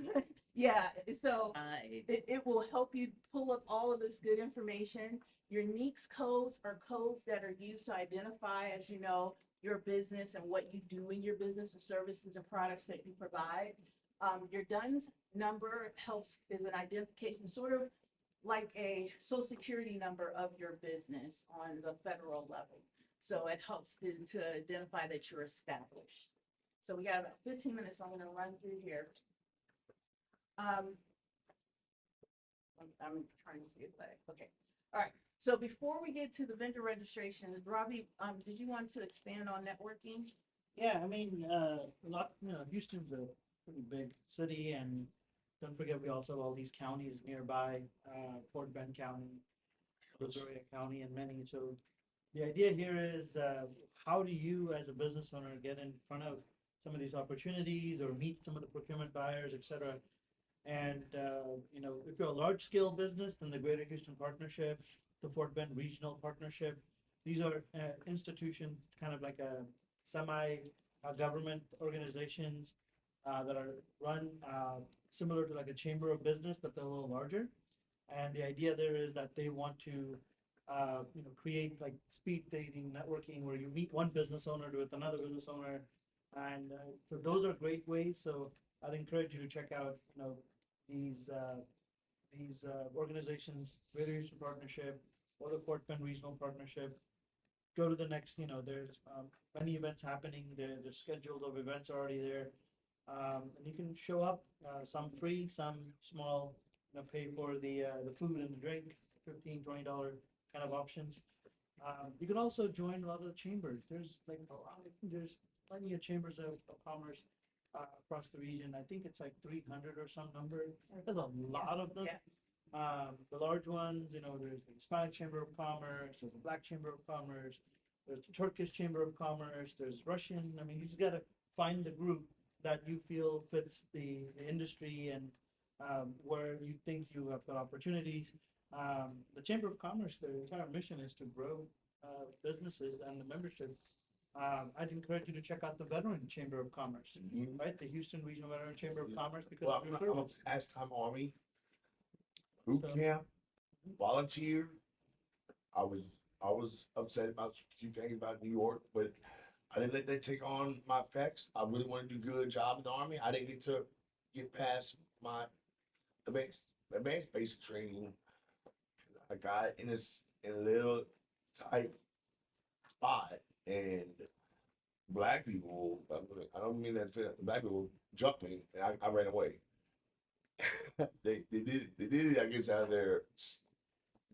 A: Yeah, so it will help you pull up all of this good information. Your NEEX codes are codes that are used to identify, as you know, your business and what you do in your business, the services and products that you provide. Your DUNS number is an identification, sort of like a social security number of your business on the federal level. So it helps to identify that you're established. So we got about 15 minutes, so I'm gonna run through here. I'm trying to see if okay. All right, so before we get to the vendor registration, Robbie, did you want to expand on networking?
C: Yeah, I mean, Houston's a pretty big city, and don't forget, we also have all these counties nearby, Fort Bend County, Brazoria County, and many. So the idea here is, how do you, as a business owner, get in front of some of these opportunities or meet some of the procurement buyers, et cetera? And, if you're a large scale business, then the Greater Houston Partnership, the Fort Bend Regional Partnership, these are institutions, kind of like a semi-government organizations that are run similar to like a chamber of business, but they're a little larger. And the idea there is that they want to, create like speed dating, networking, where you meet one business owner with another business owner. And so those are great ways. So I'd encourage you to check out, these these organizations, Greater Houston Partnership or the Fort Bend Regional Partnership, go to the next, there's many events happening, the schedule of events are already there. And you can show up, some free, some small, pay for the food and the drink, $15, $20 kind of options. You can also join a lot of the chambers. There's plenty of chambers of commerce across the region. I think it's like 300 or some number. There's a lot of them.
A: Yeah.
C: The large ones, there's the Hispanic Chamber of Commerce, there's the Black Chamber of Commerce, there's the Turkish Chamber of Commerce, there's Russian. I mean, you just gotta find the group that you feel fits the industry and where you think you have got opportunities. The Chamber of Commerce, their entire mission is to grow businesses and the membership. I'd encourage you to check out the Veteran Chamber of Commerce,
E: Mhm.
C: right? The Houston Regional Veteran Chamber of Commerce, because
E: Well,
C: of
E: I'm,
C: your
E: I'm a
C: service.
E: pastime Army boot
C: So-
E: camp volunteer. I was upset about a few things about New York, but I didn't let that take on my effects. I really want to do a good job in the Army. I didn't get past my advanced basic training. I got in a little tight spot, and black people, I don't mean that black people jumped me, and I ran away. They did it, I guess, out of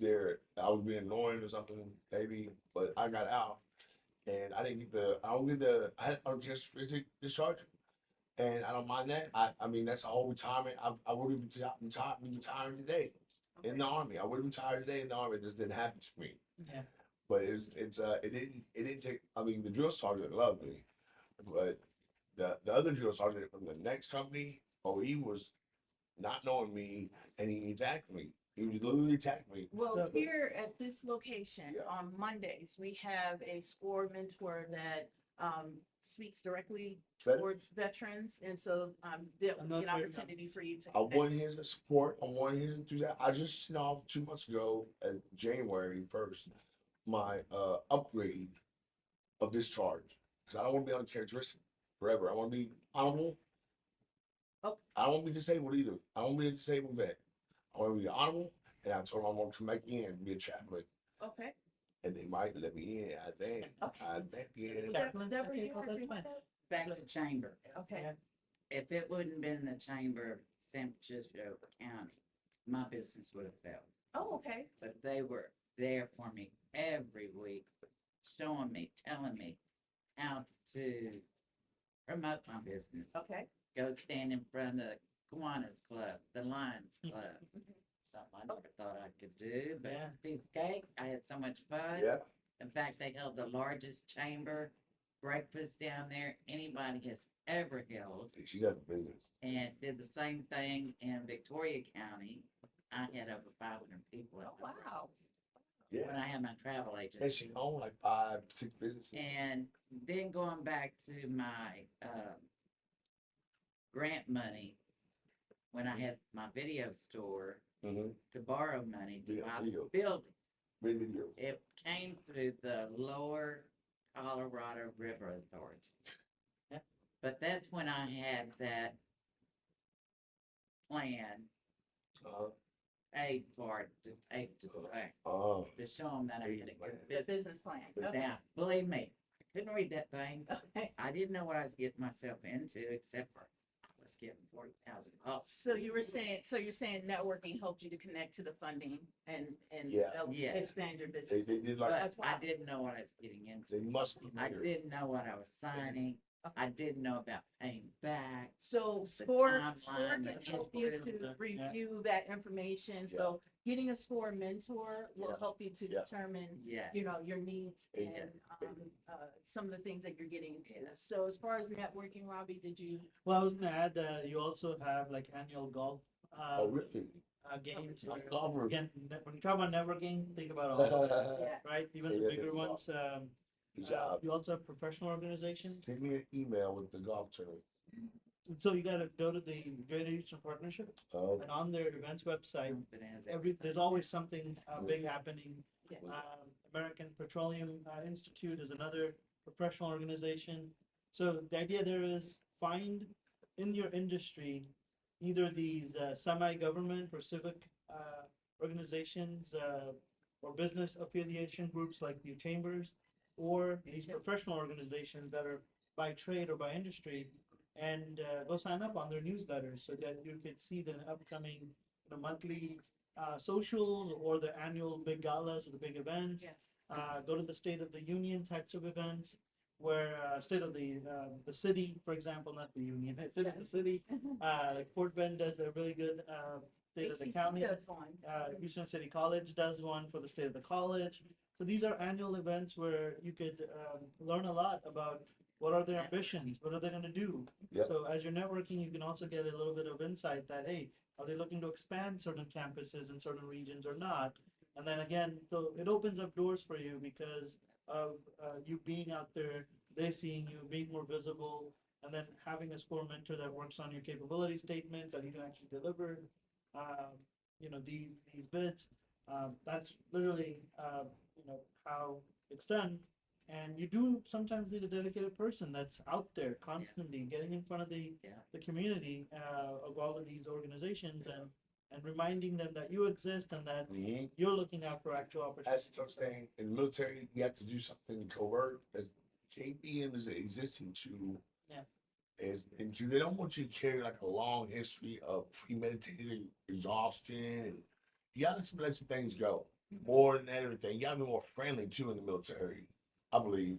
E: I was being annoying or something, maybe, but I got out, and I don't get I had unrestricted discharge, and I don't mind that. I mean, that's a whole retirement. I would have retired today in the Army. I would have retired today in the Army. It just didn't happen to me.
C: Yeah.
E: But it didn't take, I mean, the drill sergeant loved me, but the other drill sergeant from the next company, oh, he was not knowing me, and he attacked me. He would literally attack me.
A: Well,
C: So-
A: here at this location,
E: Yeah.
A: on Mondays, we have a SCORE mentor that speaks directly
E: Better.
A: towards veterans, and so there'll
C: And
A: be an
C: that's very
A: opportunity for you to
E: I
A: connect.
E: want his support. I want his enthusiasm. I just sent off 2 months ago, January 1st, my upgrade of discharge. Because I don't want to be on characteristic forever. I want to be honorable.
A: Oh.
E: I don't want to be disabled either. I don't want to be a disabled vet. I want to be honorable, and I told them I want to come back in and be a chaplain,
A: Okay.
E: and they might let me in. I think.
A: Okay.
E: I think. Yeah.
C: Chaplain?
A: Deborah,
C: Okay,
A: you
C: well,
A: have
C: that's
A: your
C: fine.
A: hand up?
F: Back to chamber.
A: Okay.
C: Yeah.
F: If it wouldn't been the chamber of San Francisco County, my business would have failed.
A: Oh, okay.
F: But they were there for me every week, showing me, telling me how to promote my business.
A: Okay.
F: Go stand in front of the Kiwanis Club, the Lions Club. Something I never thought I could do, but
C: Yeah.
F: piece of cake. I had so much fun.
E: Yeah.
F: In fact, they held the largest chamber breakfast down there anybody has ever held,
E: She does business.
F: and did the same thing in Victoria County. I had over 500 people at
A: Oh,
F: my
A: wow.
F: breakfast
E: Yeah.
F: when I had my travel
E: And
F: agency.
E: she owned like 5, 6 businesses.
F: And then going back to my grant money, when I had my video store
E: Mm-hmm.
F: to borrow money to
E: Yeah,
F: buy
E: video.
F: the building,
E: Great video.
F: it came through the Lower Colorado River Authority.
C: Yeah.
F: But that's when I had that plan
E: Uh,
F: paid for it to take to the bank,
E: uh,
F: to show them that I had a good
A: The
F: business.
A: business plan. Okay.
F: Now, believe me, I couldn't read that thing.
A: Okay.
F: I didn't know what I was getting myself into, except for I was getting $40,000.
A: So you're saying networking helped you to connect to the funding and
E: Yeah.
A: helped
F: Yeah.
A: expand your
E: they
A: business.
E: did like,
F: But
A: That's
F: I
A: why.
F: didn't know what I was getting
E: they
F: into.
E: must be
F: I
E: here.
F: didn't know what I was signing. I didn't know about paying back.
A: So
F: The
A: SCORE
F: timeline,
A: can
F: the
A: help you
F: influenza.
A: to
C: Yeah.
A: review that information. So getting a SCORE mentor will
E: Yeah.
A: help you to
E: Yeah.
A: determine,
F: Yes.
A: your needs
E: Yeah.
A: and some of the things that you're getting into. So as far as networking, Robbie, did you?
C: Well, I was gonna add, you also have like annual golf,
E: Oh, really?
C: games.
E: I'm
C: where-
E: golfer.
C: Again, when you talk about networking, think about all of it,
A: Yeah.
C: right? Even
E: Yeah,
C: the
E: yeah,
C: bigger
E: yeah.
C: ones,
E: Good job.
C: you also have professional organizations.
E: Send me an email with the golf tournament.
C: So you gotta go to the Greater Houston Partnership,
E: Oh,
C: and on their events website,
F: Something as
C: there's always something big happening.
A: Yeah.
C: American Petroleum Institute is another professional organization. So the idea there is find in your industry either these semi-government or civic organizations or business affiliation groups like the chambers, or these professional organizations that are by trade or by industry, and go sign up on their newsletters so that you could see the upcoming monthly socials or the annual big galas or the big events.
A: Yes.
C: Go to the State of the Union types of events where State of the city, for example, not the union, State of the city. Like Fort Bend does a really good State of the
A: HCC
C: county.
A: does one.
C: Houston City College does one for the State of the college. So these are annual events where you could learn a lot about what are their ambitions, what are they going to do.
E: Yep.
C: So as you're networking, you can also get a little bit of insight that, hey, are they looking to expand certain campuses in certain regions or not? And then again, so it opens up doors for you because of you being out there, they seeing you, being more visible, and then having a SCORE mentor that works on your capability statements that you can actually deliver, um, these bids. That's literally, how it's done. And you do sometimes need a dedicated person that's out there constantly getting in front of the community of all of these organizations and reminding them that you exist and that
E: Mhm.
C: you're looking out for actual
E: That's the
C: opportunities.
E: tough thing. In the military, you have to do something covert as KPM is existing to
C: Yeah.
E: and they don't want you to carry like a long history of premeditated exhaustion and you gotta let some things go. More than everything. You gotta be more friendly too in the military, I believe.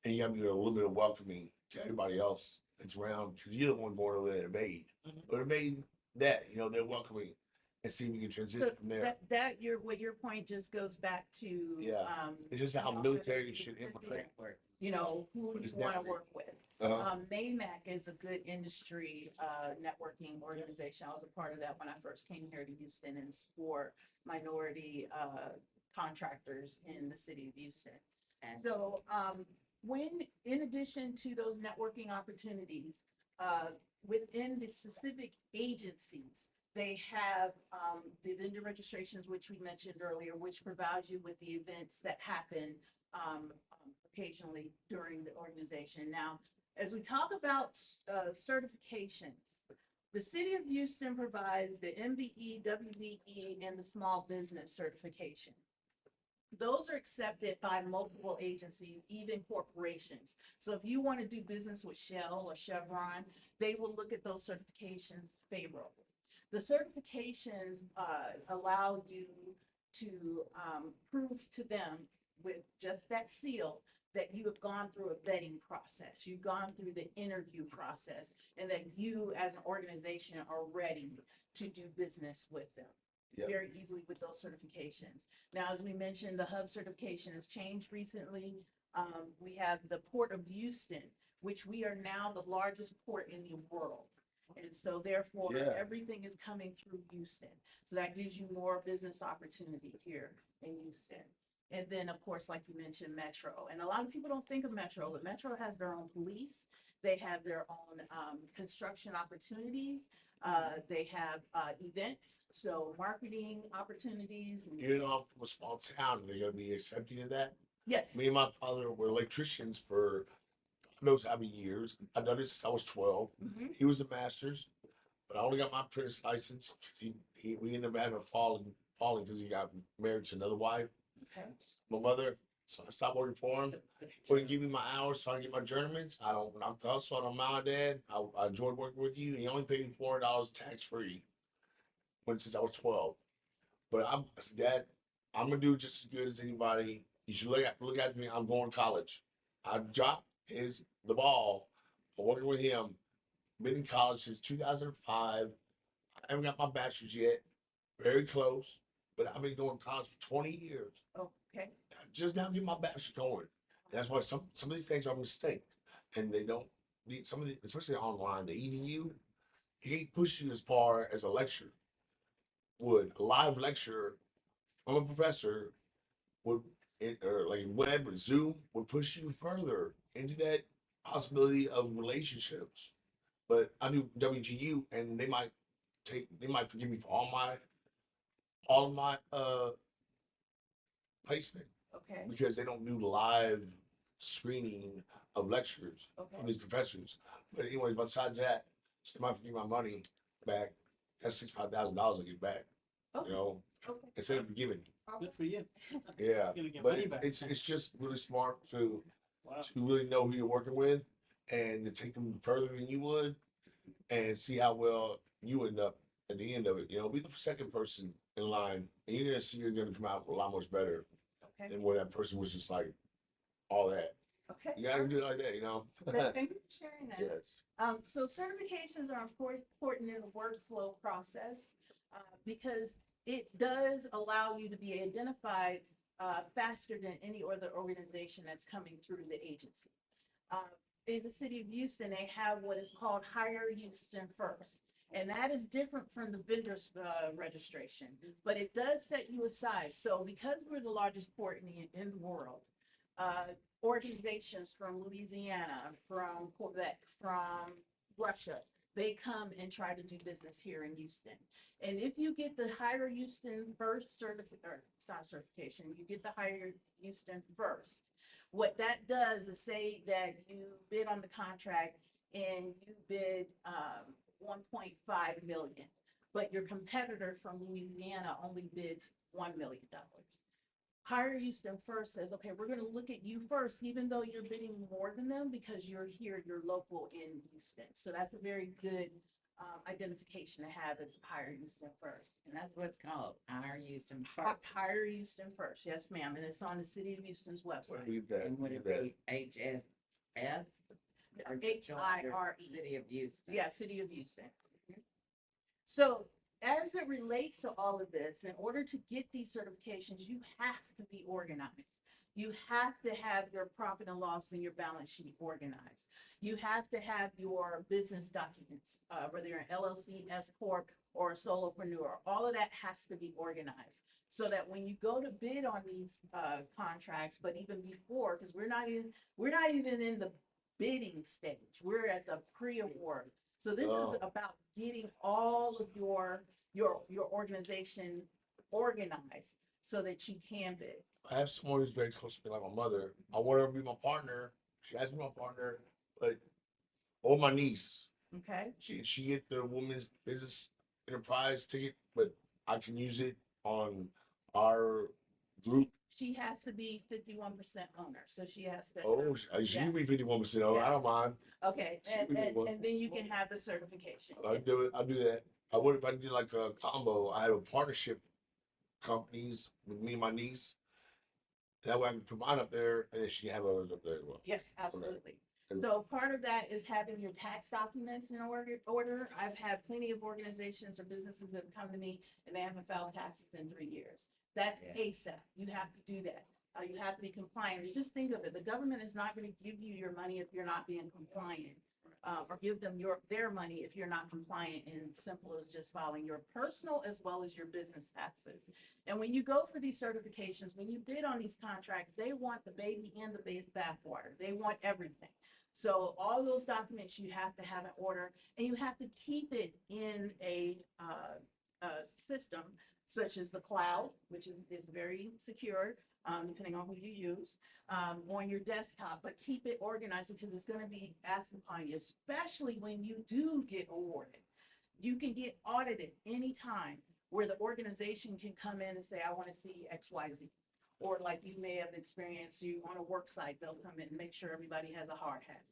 E: And you gotta be a little bit of welcoming to everybody else that's around because you're the one born to invade.
C: Mhm.
E: But invade that, they're welcoming and see if we can transition
A: So
E: from there.
A: your point just goes back to,
E: Yeah. It's just how military should infiltrate.
A: Who
E: But
A: you
E: it's
A: want to
E: networking.
A: work with.
E: Uh-huh.
A: NAMAC is a good industry networking organization. I was a part of that when I first came here to Houston, and it's for minority contractors in the city of Houston.
F: And
A: So when, in addition to those networking opportunities, within the specific agencies, they have the vendor registrations, which we mentioned earlier, which provides you with the events that happen occasionally during the organization. Now, as we talk about certifications, the city of Houston provides the MBE, WBE, and the small business certification. Those are accepted by multiple agencies, even corporations. So if you want to do business with Shell or Chevron, they will look at those certifications favorably. The certifications allow you to prove to them with just that seal that you have gone through a vetting process, you've gone through the interview process, and that you as an organization are ready to do business with them.
E: Yep.
A: Very easily with those certifications. Now, as we mentioned, the hub certification has changed recently. We have the Port of Houston, which we are now the largest port in the world. And so therefore,
E: Yeah.
A: everything is coming through Houston. So that gives you more business opportunity here in Houston. And then, of course, like you mentioned, Metro. And a lot of people don't think of Metro, but Metro has their own police. They have their own construction opportunities. They have events, so marketing opportunities. And
E: I'm from a small town. They're gonna be accepting of that.
A: yes,
E: Me and my father were electricians for God knows how many years. I've done it since I was 12.
A: mhm,
E: He was a master's, but I only got my apprentice license because we ended up having a falling because he got married to another wife,
A: okay,
E: my mother. So I stopped working for him. Wouldn't give me my hours so I can get my journeymans. I don't. I'm so I don't mind my dad. I enjoyed working with you. He only paid me $400 tax free when since I was 12. But I said, Dad, I'm gonna do just as good as anybody. You should look at me. I'm going to college. I dropped the ball. I'm working with him. Been in college since 2005. I haven't got my bachelor's yet. Very close. But I've been going to college for 20 years.
A: okay,
E: I just now get my bachelor's going. That's why some of these things are a mistake. And they don't need some of the, especially online, the EDU, he ain't push you as far as a lecture would. A live lecture from a professor would or like web or Zoom would push you further into that possibility of relationships. But I do WGU and they might forgive me for all my placement
A: okay,
E: because they don't do live screening of lectures from
A: okay.
E: these professors. But anyways, besides that, they might forgive my money back. That's $65,000 I get back.
A: Okay.
E: you know,
A: Okay.
E: instead of giving.
C: Good for you.
E: Yeah,
C: Gonna get
E: but
C: money back.
E: it's just really smart
C: Wow.
E: to really know who you're working with and to take them further than you would and see how well you end up at the end of it. You know, be the second person in line, and you're gonna see you're gonna come out a lot much better
A: Okay.
E: than where that person was just like all that.
A: Okay.
E: You gotta do it like that, you know.
A: Thank you for sharing that.
E: Yes.
A: So certifications are important in the workflow process because it does allow you to be identified faster than any other organization that's coming through the agency. Uh, in the city of Houston, they have what is called Hire Houston First. And that is different from the vendor's registration, but it does set you aside. So because we're the largest port in the world, uh, organizations from Louisiana, from Quebec, from Russia, they come and try to do business here in Houston. And if you get the Hire Houston First it's not certification, you get the Hire Houston First. What that does is say that you bid on the contract and you bid 1.5 million, but your competitor from Louisiana only bids $1 million. Hire Houston First says, okay, we're going to look at you first, even though you're bidding more than them because you're here, you're local in Houston. So that's a very good identification to have as Hire Houston First.
F: And that's what's called Hire Houston
A: Hi-
F: First.
A: Hire Houston First, yes, ma'am, and it's on the City of Houston's website.
E: Read that.
F: And would
E: Read
F: it
E: that.
F: be HSF? Or just under
A: HIRE.
F: City of Houston?
A: Yeah, City of Houston. So as it relates to all of this, in order to get these certifications, you have to be organized. You have to have your profit and loss and your balance sheet organized. You have to have your business documents, whether you're an LLC, S Corp, or a solopreneur. All of that has to be organized so that when you go to bid on these contracts, but even before, because we're not even in the bidding stage. We're at the pre-award. So this
E: Oh.
A: is about getting all of your organization organized so that you can bid.
E: I have someone who's very close to me, like my mother. I want her to be my partner. She has to be my partner, but or my niece.
A: Okay.
E: She get the women's business enterprise ticket, but I can use it on our group.
A: She has to be 51% owner, so she has to.
E: Oh, she
A: Yeah.
E: can be 51%. Oh,
A: Yeah.
E: I don't mind.
A: Okay,
E: She can be one.
A: and then you can have the certification.
E: I do it. I do that. I would if I did like a combo. I have a partnership companies with me and my niece. That way I can put mine up there, and then she can have hers up there as well.
A: Yes, absolutely.
E: And-
A: So part of that is having your tax documents in order. I've had plenty of organizations or businesses that have come to me and they haven't filed taxes in 3 years. That's
F: Yeah.
A: ASAP. You have to do that. You have to be compliant. You just think of it. The government is not going to give you your money if you're not being compliant, or give them their money if you're not compliant. And simple as just filing your personal as well as your business taxes. And when you go for these certifications, when you bid on these contracts, they want the baby in the bathwater. They want everything. So all those documents you have to have in order, and you have to keep it in a system such as the cloud, which is very secure, depending on who you use, on your desktop, but keep it organized because it's going to be asked upon you, especially when you do get awarded. You can get audited anytime where the organization can come in and say, I want to see XYZ. Or like you may have experienced, you on a work site, they'll come in and make sure everybody has a hard hat.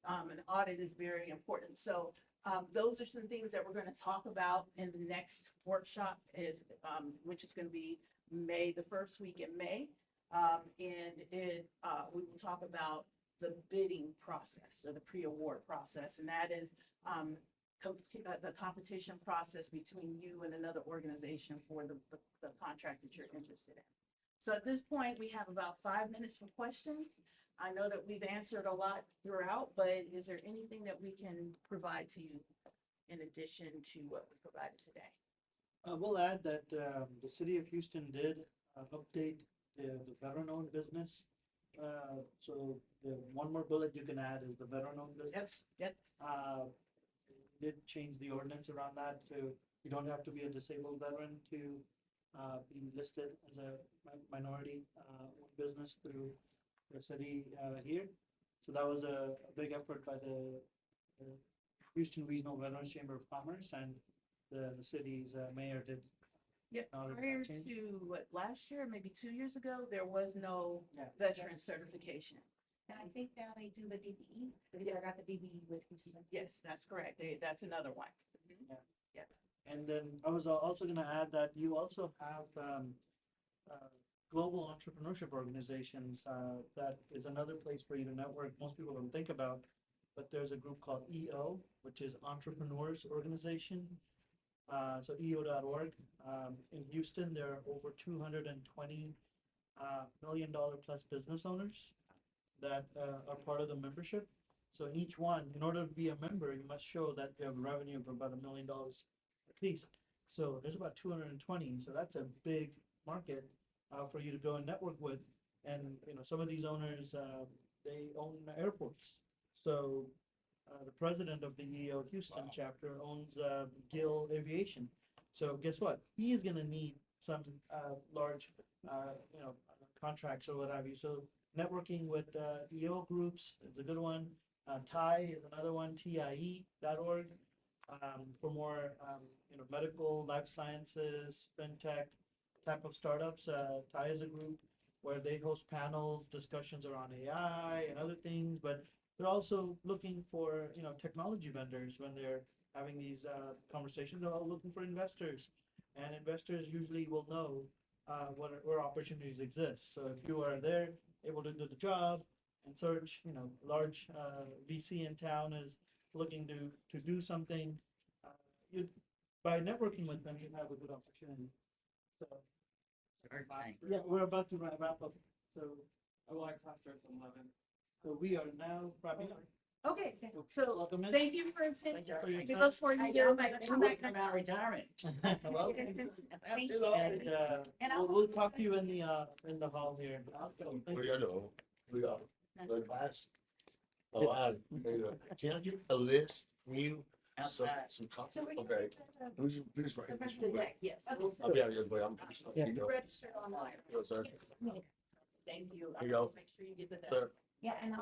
A: An audit is very important. So those are some things that we're going to talk about in the next workshop, which is going to be the first week in May. We will talk about the bidding process or the pre-award process, and that is the competition process between you and another organization for the contract that you're interested in. So at this point, we have about 5 minutes for questions. I know that we've answered a lot throughout, but is there anything that we can provide to you in addition to what we provided today?
C: We'll add that the city of Houston did update the veteran-owned business. So the one more bullet you can add is the veteran-owned business.
A: Yep.
C: Did change the ordinance around that, so you don't have to be a disabled veteran to be listed as a minority business through the city here. So that was a big effort by the Houston Regional Veterans Chamber of Commerce, and the city's mayor did
A: Yeah,
C: Now there's
A: prior
C: that change?
A: to what, last year, maybe 2 years ago, there was no
C: Yeah.
A: veteran certification.
B: And I think now they do the DBE, because I got the DBE with Houston.
A: Yes, that's correct. That's another one.
C: And then I was also gonna add that you also have, uh, global entrepreneurship organizations, that is another place for you to network. Most people don't think about, but there's a group called EO, which is Entrepreneurs Organization. So EO.org. In Houston, there are over 220 $1 million plus business owners that are part of the membership. So in each one, in order to be a member, you must show that you have revenue of about $1 million at least. So there's about 220. So that's a big market for you to go and network with. And some of these owners, they own airports. So the president of the EO Houston chapter owns Gill Aviation. So guess what? He is going to need some large, contracts or what have you. So networking with EO groups is a good one. TIE is another one, TIE.org, for more, medical, life sciences, fintech type of startups. TIE is a group where they host panels, discussions around AI and other things, but they're also looking for, technology vendors when they're having these conversations. They're all looking for investors, and investors usually will know where opportunities exist. So if you are there, able to do the job and search, large VC in town is looking to do something, you by networking with them, you have a good opportunity. So yeah, we're about to wrap up. So
D: Oh, well, our class starts at 11.
C: so we are now wrapping up.
A: Okay, so
C: Welcome in.
A: thank you for attending.
C: Thank you for your
A: We
C: time.
A: look forward to
F: I
A: your.
F: might come back about retiring.
C: Well,
B: Thank
F: too
B: you.
F: old.
C: and
B: And I'll-
C: we'll talk to you in the hall here.
E: What do you do? We got the class. Oh, can I get a list from you?
F: Outside.
E: Some copies?
B: So we're gonna
E: Okay.
B: get the-
E: Who's right?
B: the rest of the deck, yes.
E: I'll be out of here, but I'm.
C: Yeah.
E: You go.
A: Register online.
E: Yes, sir.
A: Thank you.
E: Here you go.
A: Make sure you get the.
E: Sir.
B: Yeah, and I'll